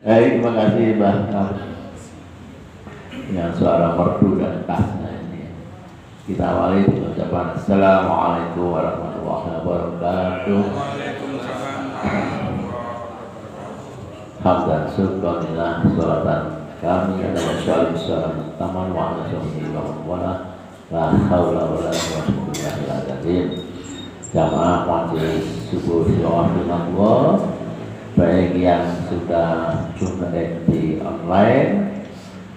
Terima kasih Mbak. Yang suara merdu dan khasnya ini. Kita awali dengan ucapan Assalamualaikum warahmatullahi wabarakatuh. Hamdan syukurillah sholatan kami adalah sholatan taman wa ala sholati wa la haula wa la quwwata illa billah. Jamaah majelis subuh Allah, baik yang sudah join di online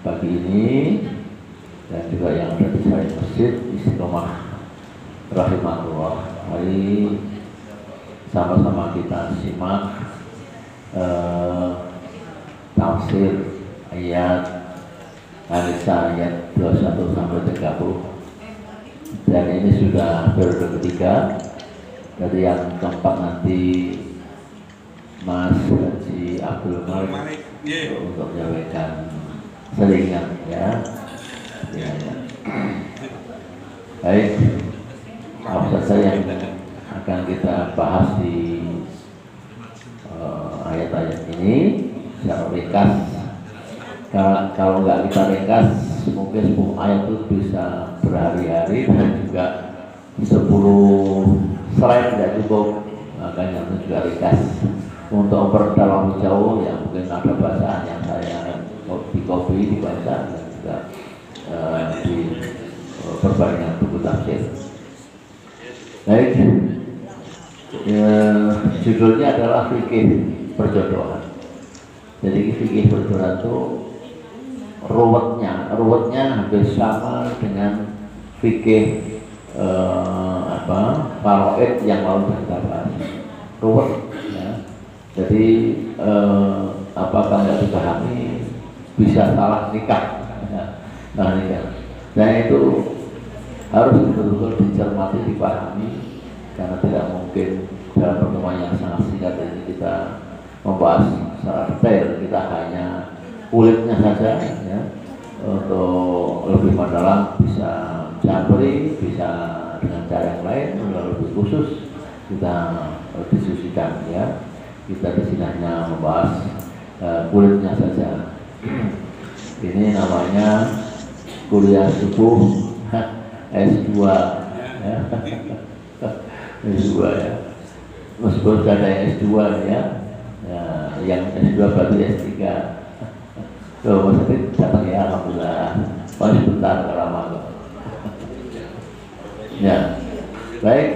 pagi ini dan juga yang ada di masjid Istiqomah rahimahullah. Mari sama-sama kita simak tafsir ayat An-Nisa ayat 21 sampai 30. Dan ini sudah periode ketiga. Dari yang keempat nanti Mas Haji Abdul Malik untuk menyampaikan selingan ya. Baik, apa saja yang akan kita bahas di ayat-ayat ini secara ringkas. Kalau nggak kita ringkas, mungkin 10 ayat itu bisa berhari-hari dan juga 10 slide tidak cukup, makanya itu juga ringkas. Untuk memperdalam jauh ya mungkin ada bacaan yang saya di copy dibaca dan juga di perbandingan buku tafsir. Baik, judulnya adalah fikih perjodohan. Jadi fikih perjodohan itu ruwetnya hampir sama dengan fikih faraid yang lalu kita bahas. Ruwet ya. Jadi apakah nggak dipahami bisa salah nikah ya. Nah itu harus betul-betul dicermati, dipahami, karena tidak mungkin dalam pertemuan yang sangat singkat ini kita membahas secara detail. Kita hanya kulitnya saja ya. Untuk lebih mendalam bisa jabri, bisa dengan cara yang lain, lebih khusus kita diskusikan ya. Kita di sini hanya membahas kulitnya saja. Ini namanya kuliah subuh S2 ya. S2 ya. Meskipun sudah ada S2 ya. Yang S2 berarti S3. Loh, maksudnya datang ya, alhamdulillah. Paling sebentar lama. Ya, baik.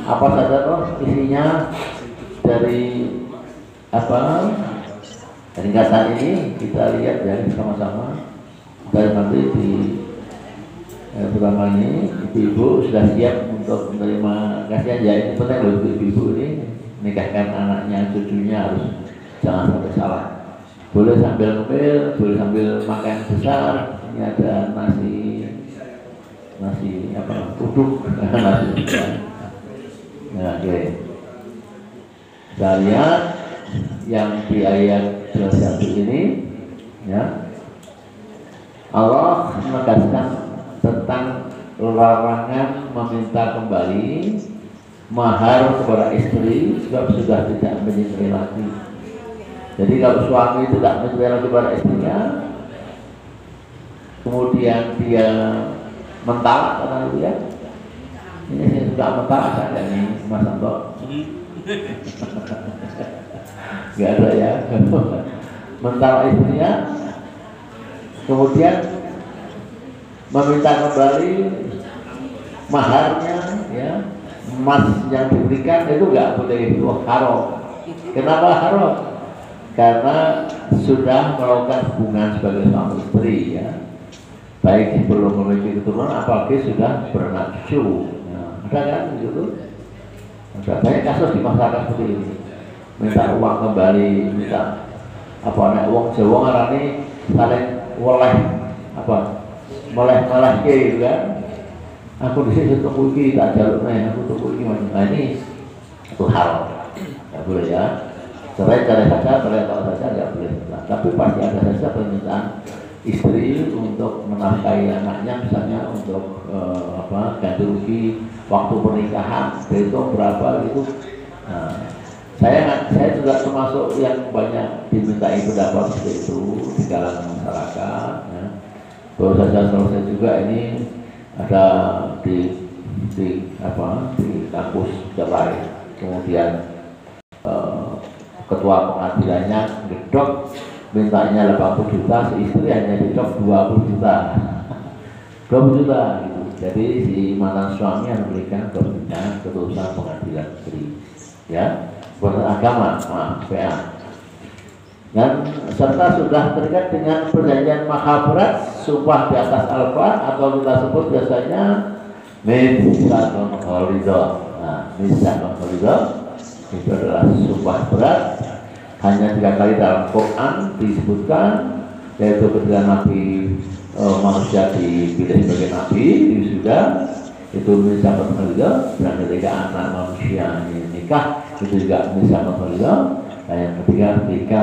Apa saja toh isinya dari ringkasan ini kita lihat ya sama-sama. Dan nanti di pertama ini ibu sudah siap untuk menerima kasihan ya. Ini penting loh ibu ini nikahkan anaknya, cucunya harus jangan sampai salah. Boleh sambil ngemil, boleh sambil makan besar. Ini ada nasi uduk, nasi besar. Nah, oke. Kita lihat yang di ayat 21 ini, ya. Allah menegaskan tentang larangan meminta kembali mahar kepada istri sebab sudah tidak menyintai lagi. Jadi kalau suami itu tidak menyintai lagi kepada istrinya, kemudian dia mentalak karena dia ini saya sudah mentalak kan ini Mas Anto. Nggak ada ya. Mentalak istrinya, kemudian meminta kembali maharnya ya, emas yang diberikan itu nggak boleh, itu haram. Kenapa haram? Karena sudah melakukan hubungan sebagai suami istri ya, baik belum memiliki keturunan apalagi sudah bernafsu. Nah, ada kan begitu? Ada banyak kasus di masyarakat seperti ini, minta uang kembali, minta uang Jawa ngarani saling meleh gitu kan. Aku di sini tuku iki tak jaluk aku tuku iki. Nah ini itu haram. Enggak boleh ya. Cerai saja, cerai saja nggak boleh. Nah, tapi pasti ada saja permintaan istri untuk menafkahi anaknya, misalnya untuk ganti rugi waktu pernikahan, itu berapa gitu. Nah, Saya juga termasuk yang banyak dimintai pendapat seperti itu di kalangan masyarakat. Ya. Baru saja selesai juga ini ada di kampus Cerai, kemudian ketua pengadilannya gedok mintanya 80 juta, si istri hanya gedok 20 juta 20 juta gitu. Jadi si mantan suami yang memberikan keputusan pengadilan negeri ya, beragama PA, dan serta sudah terikat dengan perjanjian Mahabharat, sumpah di atas Al-Quran, atau kita sebut biasanya Mitsaqul Ghalidha. Mitsaqul Ghalidha itu adalah sumpah berat, hanya 3 kali dalam Quran disebutkan, yaitu ketika Nabi manusia dipilih sebagai Nabi sudah itu Mitsaqul Ghalidha, dan ketika anak manusia nikah itu juga Mitsaqul Ghalidha. Dan yang ketiga ketika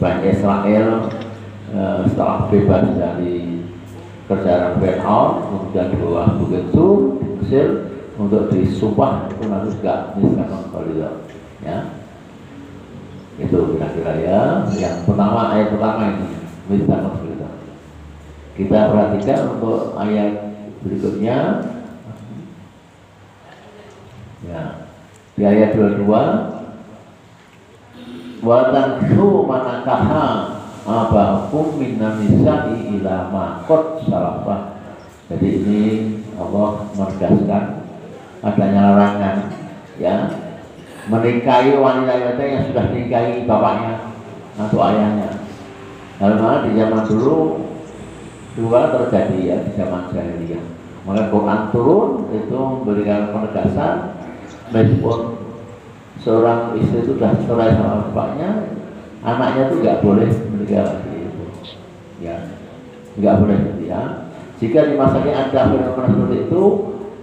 Bani Israel setelah bebas dari kerajaan Fir'aun kemudian di bawah Bukit Tur di Mesir untuk disumpah, itu nanti juga Mitsaqul Ghalidha ya. Itu kira-kira ya yang pertama, ayat pertama ini Mitsaqul Ghalidha. Kita perhatikan untuk ayat berikutnya ya, di ayat 22, wa tansu manakaha abakum minan nisa'i ila ma qad salafah. Jadi ini Allah menegaskan adanya larangan ya menikahi wanita-wanita yang sudah dinikahi bapaknya atau ayahnya. Karena di zaman dulu dua terjadi ya, di zaman jahiliyah. Maka Quran turun itu memberikan penegasan meskipun seorang istri itu sudah cerai sama bapaknya, anaknya itu nggak boleh menikah lagi itu, ya, nggak boleh ya. Jika di masa ini ada fenomena seperti itu,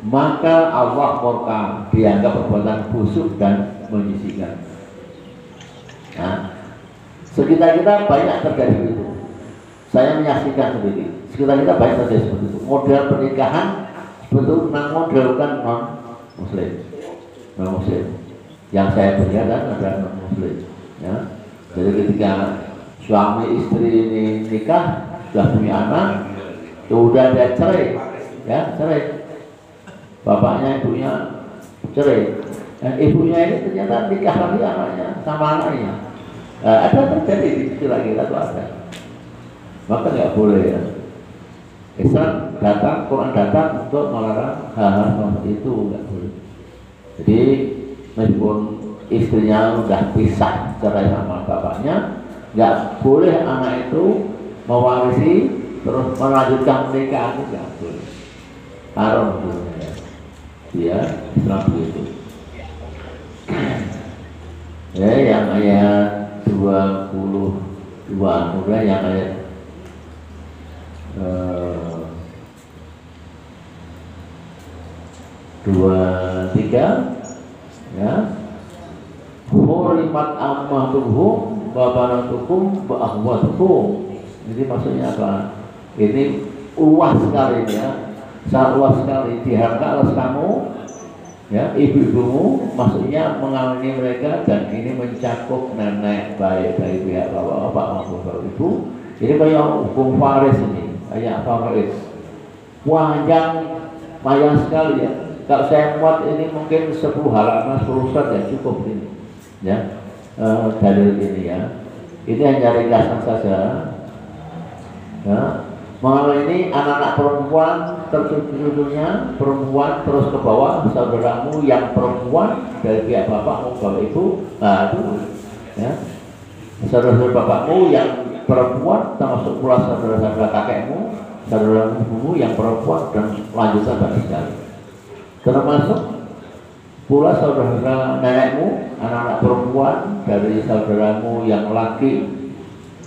maka Allah murka, dianggap perbuatan busuk dan menyisihkan. Nah, sekitar kita banyak terjadi itu. Saya menyaksikan sendiri. Sekitar kita banyak terjadi seperti itu. Model pernikahan betul model kan non muslim. Yang saya lihat adalah non-muslim ya. Jadi ketika suami istri ini nikah, sudah punya anak, sudah dia cerai ya, cerai, bapaknya ibunya cerai, dan ibunya ini ternyata nikah lagi anaknya sama anaknya. Ada terjadi di istilah kita tuh ada, maka nggak boleh ya. Islam datang, Quran datang untuk melarang hal-hal seperti itu, nggak boleh. Jadi meskipun istrinya sudah pisah cerai sama bapaknya, nggak boleh anak itu mewarisi terus melanjutkan pernikahan, itu nggak boleh, haram ya. Dia Islam begitu. Ya, yang ayat 22 kemudian yang ayat 23 ya, hurimat ammatuhum wa banatukum wa akhwatukum. Jadi maksudnya apa? Ini luas sekali ya, sangat luas sekali. Diharapkan atas kamu ya, ibu-ibumu, maksudnya mengawini mereka, dan ini mencakup nenek baik dari pihak bapak-bapak maupun bapak ibu. Ini kayak hukum waris ini, kayak apa waris? Panjang sekali ya. Kalau saya muat ini mungkin 10 halaman, 10 slide ya cukup ini ya, dalil ini ya. Ini hanya ringkasan saja ya. Mengenai ini anak-anak perempuan terjudulnya perempuan terus ke bawah, saudaramu yang perempuan dari pihak bapakmu bapak ibu, nah itu ya, saudara-saudara bapakmu yang perempuan termasuk pula saudara-saudara kakekmu, saudara ibumu yang perempuan, dan lanjutan bagi sekali. Termasuk pula saudara nenekmu, anak-anak perempuan dari saudaramu yang laki,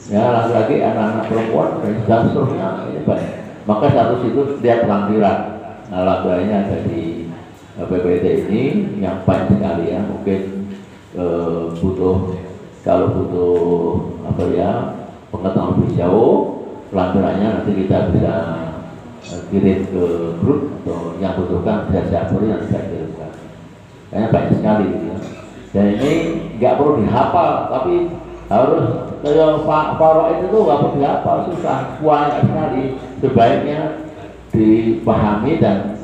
ya laki-laki, anak-anak perempuan, dan seterusnya, ini banyak. Maka satu situ lihat lampiran. Nah, lampirannya ada di PPT ini yang banyak sekali ya. Mungkin kalau butuh apa ya, pengetahuan lebih jauh, lampirannya nanti kita bisa kirim ke grup, atau yang butuhkan bisa saya beri, yang saya kirimkan. Kayaknya banyak sekali gitu ya. Dan ini nggak perlu dihafal, tapi harus kayak faraid itu nggak perlu dihafal, susah, banyak sekali. Sebaiknya dipahami dan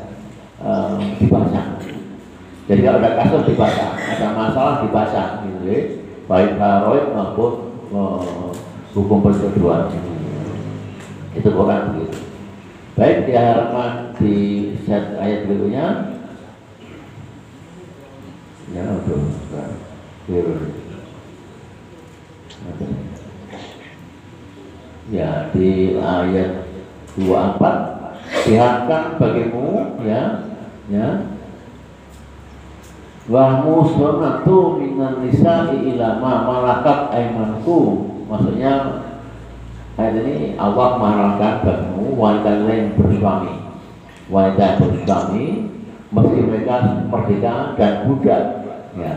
dibaca. Jadi kalau ada kasus dibaca, ada masalah dibaca, gitu ya. Baik faraid maupun hukum persetujuan. Itu Quran begitu. Baik, di halaman di set ayat berikutnya. Ya, betul. Ya, di ayat 24 diharapkan bagimu ya wa musnatu minan nisa'i ila ma malakat aymanku. Maksudnya ayat ini Allah menghalalkan bagimu wanita yang bersuami, meski mereka merdeka dan budak, ya,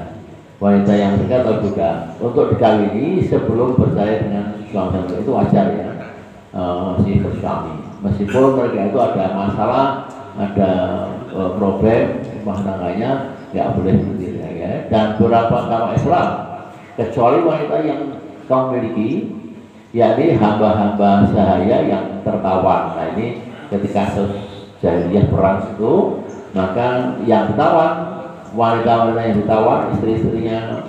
wanita yang merdeka atau budak untuk dikawini sebelum bercerai dengan suami, itu wajar ya, si bersuami, meskipun mereka itu ada masalah, ada problem rumah tangganya, nggak boleh seperti itu ya. Dan beberapa agama Islam, kecuali wanita yang kau miliki, yakni hamba-hamba sahaya yang tertawan. Nah ini ketika jahiliyah perang itu, maka yang ditawan, wanita-wanita yang ditawan, istri-istrinya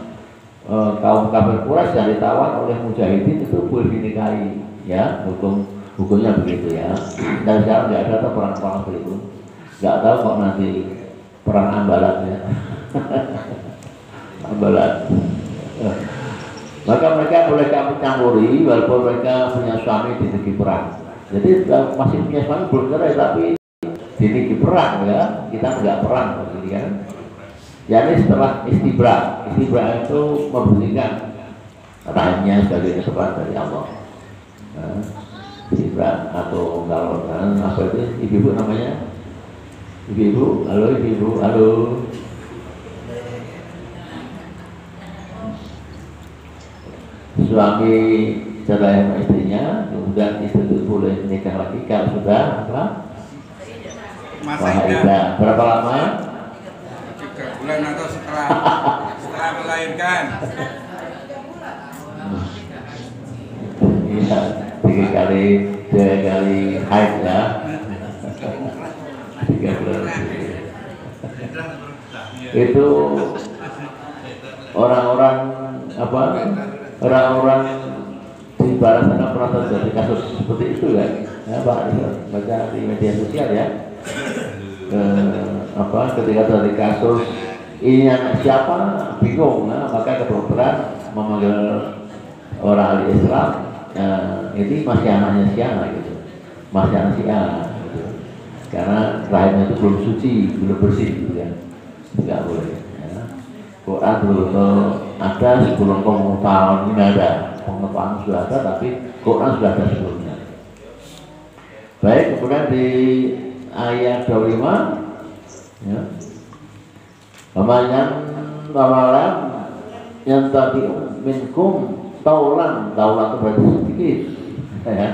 kaum kafir Quraisy yang ditawan oleh mujahidin itu boleh dinikahi, ya, hukumnya begitu ya. Dan sekarang nggak ada perang-perang seperti itu, nggak tahu kok nanti perang ambalat ya. Ambalat. Maka mereka boleh kamu campuri walaupun mereka punya suami di negeri perang. Jadi masih punya suami belum cerai tapi di negeri perang ya, kita nggak perang begini kan. Jadi setelah istibra itu membersihkan rahimnya sebagai kesempatan dari Allah. Nah, istibra atau kalau apa itu ibu-ibu namanya? Ibu-ibu, halo ibu-ibu, halo. Suami cerai sama istrinya, kemudian istri itu boleh nikah lagi kalau sudah apa? Wahida. Berapa lama? 3 bulan atau setelah melahirkan. Iya, 3 kali haid ya. 3 bulan. Itu orang-orang apa? Orang-orang di barat sana pernah terjadi kasus seperti itu kan? Ya, Pak, baca di media sosial ya. Ketika terjadi kasus ini anak siapa bingung, nah, maka kedokteran memanggil orang ahli Islam, ini masih anaknya siapa gitu, masih anak siapa gitu. Karena rahimnya itu belum suci, belum bersih gitu kan, nggak boleh. Ya. Quran betul ada sebelum pengetahuan ini ada, pengetahuan sudah ada, tapi Quran sudah ada sebelumnya. Baik, kemudian di ayat 25 ya. Pamalan yang tadi minkum taulan itu berarti sedikit ya.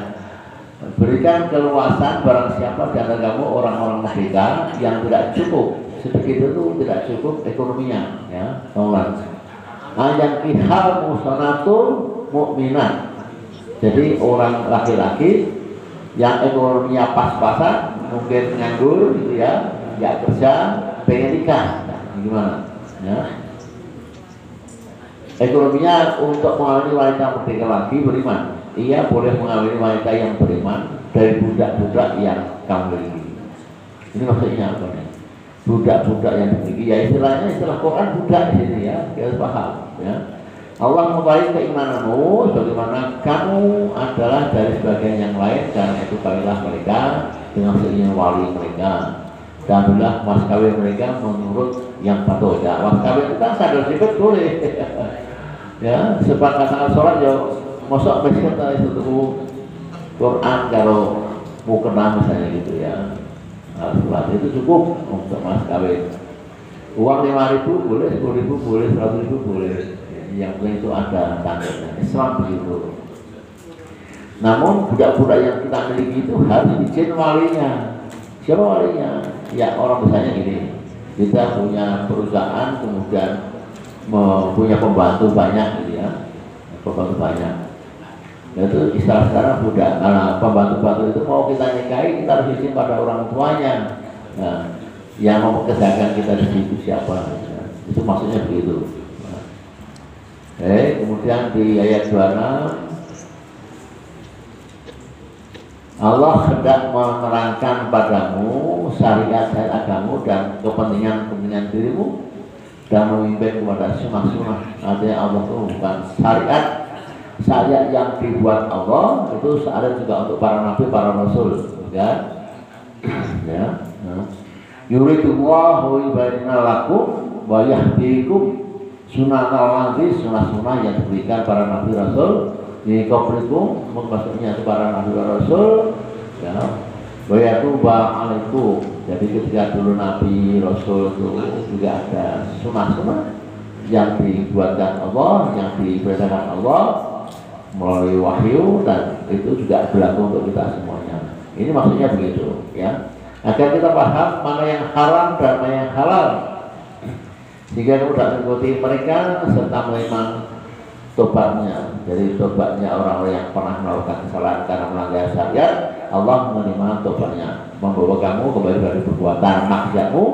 Berikan keluasan barang siapa di antara kamu orang-orang merdeka yang tidak cukup, sedikit itu tidak cukup ekonominya ya, taulan. Yang kihal musanatul mukminat. Jadi orang laki-laki yang ekonominya pas-pasan, mungkin nganggur gitu ya, nggak kerja, pengen nikah, nah, gimana? Ya. Ekonominya untuk mengawini wanita merdeka lagi beriman, ia boleh mengawini wanita yang beriman dari budak-budak yang kamu miliki. Ini maksudnya apa nih? Budak-budak yang dimiliki, ya istilahnya istilah Quran budak di sini ya, kita paham ya. Allah memulai keimananmu sebagaimana kamu adalah dari sebagian yang lain, karena itu kawinlah mereka dengan seizin wali mereka dan belilah mas kawin mereka menurut yang patuh ya. Mas kawin itu kan sadar sifat boleh ya, sepakat saat sholat ya masuk besok itu Quran kalau mau kena misalnya gitu ya, sholat itu cukup untuk mas kawin. Uang 5.000 boleh, 10.000 boleh, 100.000 boleh, yang penting itu ada tandanya. Islam begitu. Namun budak-budak yang kita miliki itu harus izin walinya. Siapa walinya? Ya orang misalnya gini, kita punya perusahaan, kemudian punya pembantu banyak gitu ya, pembantu banyak. Itu istilah sekarang budak. Karena pembantu-pembantu itu mau kita nikahi, kita harus izin pada orang tuanya. Nah, yang mempekerjakan kita di situ siapa? Ya, itu maksudnya begitu. Nah, kemudian di ayat 26 Allah hendak menerangkan padamu syariat-syariat agamamu dan kepentingan dirimu dan memimpin kepada sunnah-sunnah. Artinya Allah itu bukan syariat yang dibuat Allah, itu syariat juga untuk para nabi, para rasul, kan? Ya. Yuridullahu yubayyina lakum wa yahdikum sunnah yang diberikan para nabi rasul di qablikum, maksudnya para nabi rasul, ya. Wa yatuba alaikum. Jadi ketika dulu nabi rasul itu juga ada sunnah-sunnah yang dibuatkan Allah, yang diperintahkan Allah melalui wahyu, dan itu juga berlaku untuk kita semuanya. Ini maksudnya begitu, ya, agar kita paham mana yang haram dan mana yang halal, sehingga kita mengikuti mereka serta menerima tobatnya. Jadi tobatnya orang-orang yang pernah melakukan kesalahan karena melanggar syariat, Allah menerima tobatnya, membawa kamu kembali dari perbuatan maksiatmu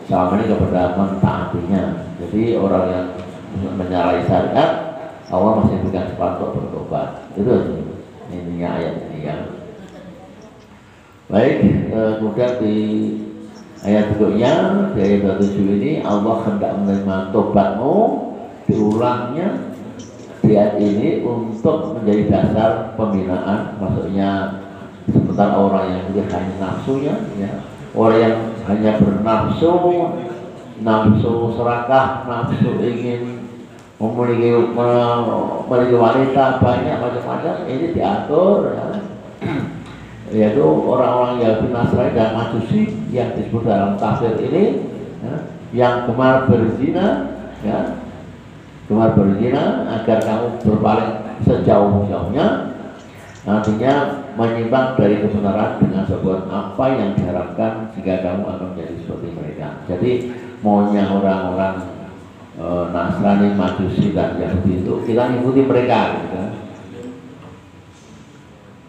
selama ini kepada mentaatinya. Jadi orang yang menyalahi syariat, Allah masih berikan kesempatan untuk bertobat. Itu intinya ayat ini, ya. Baik, kemudian di ayat berikutnya, di ayat 27 ini, Allah hendak menerima tobatmu, diulangnya di ayat ini untuk menjadi dasar pembinaan. Maksudnya sementara orang yang hanya nafsunya, ya, orang yang hanya bernafsu, nafsu serakah, nafsu ingin memiliki wanita banyak macam-macam, ini diatur, ya. Yaitu orang-orang Yahudi, Nasrani dan Majusi yang disebut dalam tafsir ini, ya, yang gemar berzina, ya, gemar berzina agar kamu berpaling sejauh-jauhnya, artinya menyimpang dari kebenaran dengan sebuah apa yang diharapkan jika kamu akan menjadi seperti mereka. Jadi maunya orang-orang Nasrani, Majusi dan Yahudi itu kita ngikuti mereka, gitu kan,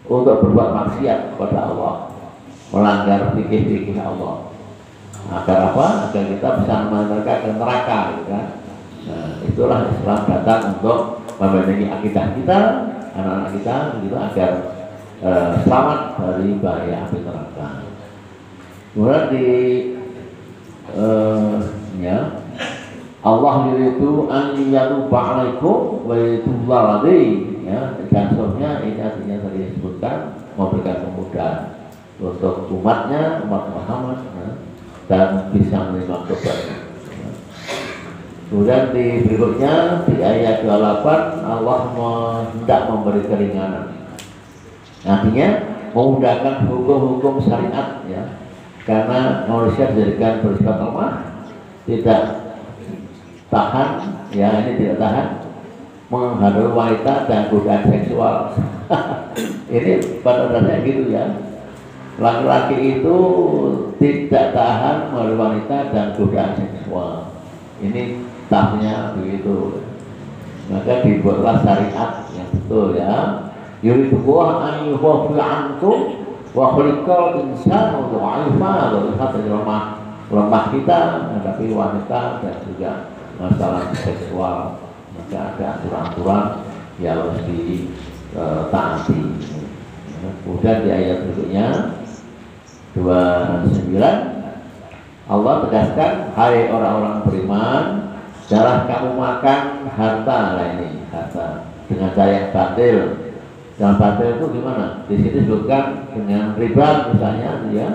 untuk berbuat maksiat kepada Allah, melanggar fikih-fikih Allah. Agar apa? Agar kita bisa menerka ke neraka, gitu kan. Nah, itulah Islam datang untuk membentengi akidah kita, anak-anak kita, gitu, agar selamat dari bahaya api neraka. Kemudian di ya, Allah yaitu an yatuba alaikum wa yatubullah alaihi, ya, dan seterusnya. Ini artinya tadi disebutkan memberikan kemudahan untuk umatnya, umat Muhammad, ya, dan bisa menerima tobatnya. Ya. Kemudian di berikutnya di ayat 28 Allah hendak memberi keringanan, artinya memudahkan hukum-hukum syariat, ya, karena manusia dijadikan bersifat lemah, tidak tahan, ya, ini tidak tahan menghadapi wanita dan godaan seksual. Ini pada dasarnya gitu, ya, laki-laki itu tidak tahan menghadapi wanita dan godaan seksual. Ini tahnya begitu, maka dibuatlah syariat yang betul, ya. Yuridullah an yukhaffifa ankum wa khuliqal insanu dha'ifa. Dari lemah kita menghadapi wanita dan juga masalah seksual, maka ada aturan-aturan yang harus ditaati. Kemudian di ayat berikutnya 29 Allah tegaskan, hai orang-orang beriman, janganlah kamu makan harta, ini harta dengan cara yang batil. Yang batil itu gimana? Di sini disebutkan dengan riba, misalnya, ya,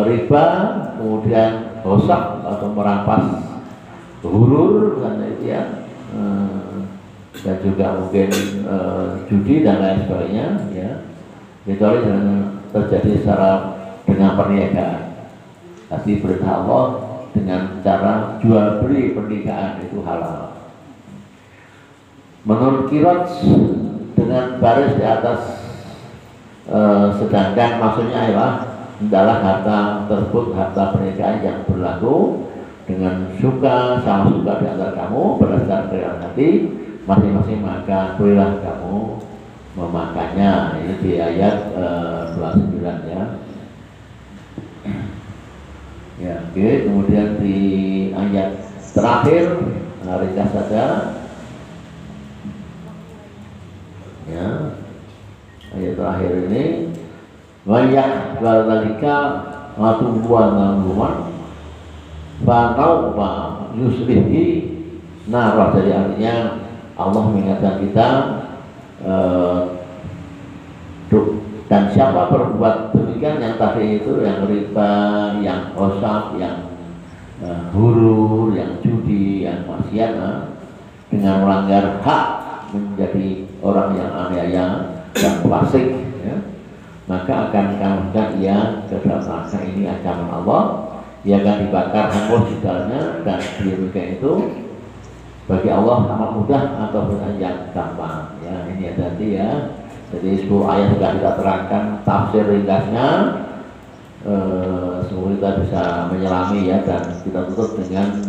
riba, kemudian gosok atau merampas hurur, karena itu, ya, dan juga mungkin judi dan lain sebagainya, ya, kecuali terjadi secara dengan perniagaan. Tapi perintah Allah dengan cara jual beli pernikahan itu halal. Menurut Qiraj dengan baris di atas sedangkan maksudnya adalah harta tersebut, harta pernikahan yang berlaku dengan suka sama suka di antara kamu berdasarkan kerelaan hati masing-masing, maka bolehlah kamu memakannya. Ini di ayat 29 ya. Ya, oke. Kemudian di ayat terakhir ringkas saja. Ya, ayat terakhir ini banyak balika matubuan namuman Fanauba yusrihi narah. Jadi artinya Allah mengingatkan kita dan siapa berbuat demikian yang tadi itu, yang riba, yang osab, yang hurur, yang judi, yang maksiat dengan melanggar hak, menjadi orang yang aniaya dan fasik ya, maka akan dikatakan ia ke dalam neraka. Ini ancaman Allah. Ia akan dibakar hangus di dalamnya, dan demikian itu bagi Allah amat mudah atau yang gampang ya. Ini ada nanti ya. Jadi 10 ayat sudah kita terangkan tafsir ringkasnya. Semoga kita bisa menyelami ya, dan kita tutup dengan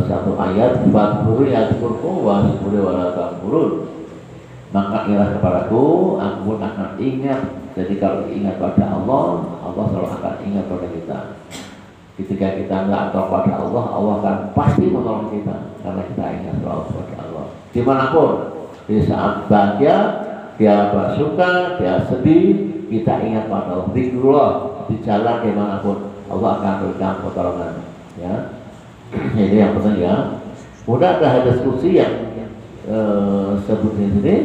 satu ayat Fadhkuru yadhkurkum wasburu wala takfurun. Maka ingatlah kepadaku, aku pun akan ingat. Jadi kalau ingat pada Allah, Allah selalu akan ingat pada kita. Ketika kita nggak tahu pada Allah, Allah akan pasti menolong kita karena kita ingat selalu pada Allah. Dimanapun, di saat bahagia, dia bersuka, dia sedih, kita ingat pada Allah. Zikrullah di jalan dimanapun, Allah akan berikan pertolongan. Ya, ini yang penting ya. Kemudian ada hadis qudsi yang sebut di sini,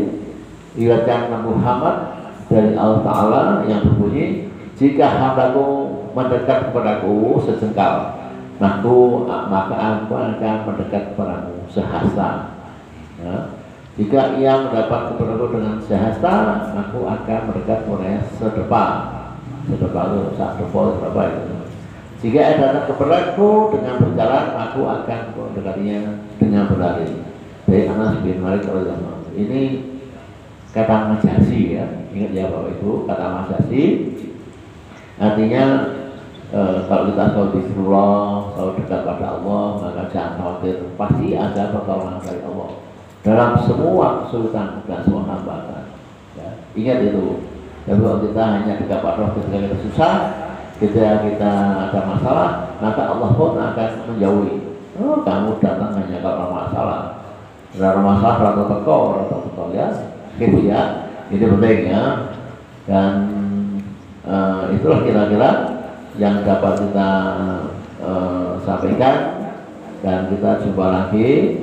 diriwayatkan Muhammad dari Allah Taala yang berbunyi, jika hambaku mendekat kepadaku sejengkal, maka aku akan mendekat kepadamu sehasta. Ya. Jika ia mendapat kepadaku dengan sehasta, aku akan mendekat kepadanya sedepa. Sedepa itu sak depa berapa itu. Jika ia datang kepadaku dengan berjalan, aku akan mendekatinya dengan berlari. Dari Anas bin Malik radhiyallahu anhu. Ini kata majasi ya. Ingat ya Bapak Ibu, kata majasi artinya kalau kita selalu zikrullah, selalu dekat pada Allah, maka jangan khawatir, pasti ada pertolongan dari Allah dalam semua kesulitan dan semua hambatan. Ya, ingat itu. Jadi kalau kita hanya dekat pada Allah ketika kita susah, ketika kita ada masalah, maka Allah pun akan menjauhi. Oh, kamu datang hanya kalau masalah. Ada masalah atau teko ya, gitu ya. Ini penting ya. Dan itulah kira-kira yang dapat kita sampaikan, dan kita jumpa lagi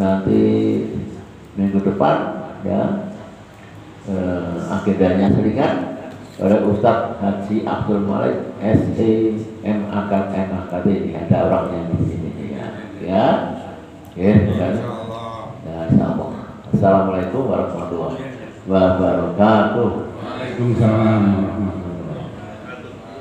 nanti minggu depan ya. Agendanya seringan oleh Ustadz Haji Abdul Malik SEMAKD. Ada orangnya di sini ya. Ya, insyaallah. Assalamualaikum warahmatullahi wabarakatuh. Waalaikumsalam warahmatullahi wabarakatuh.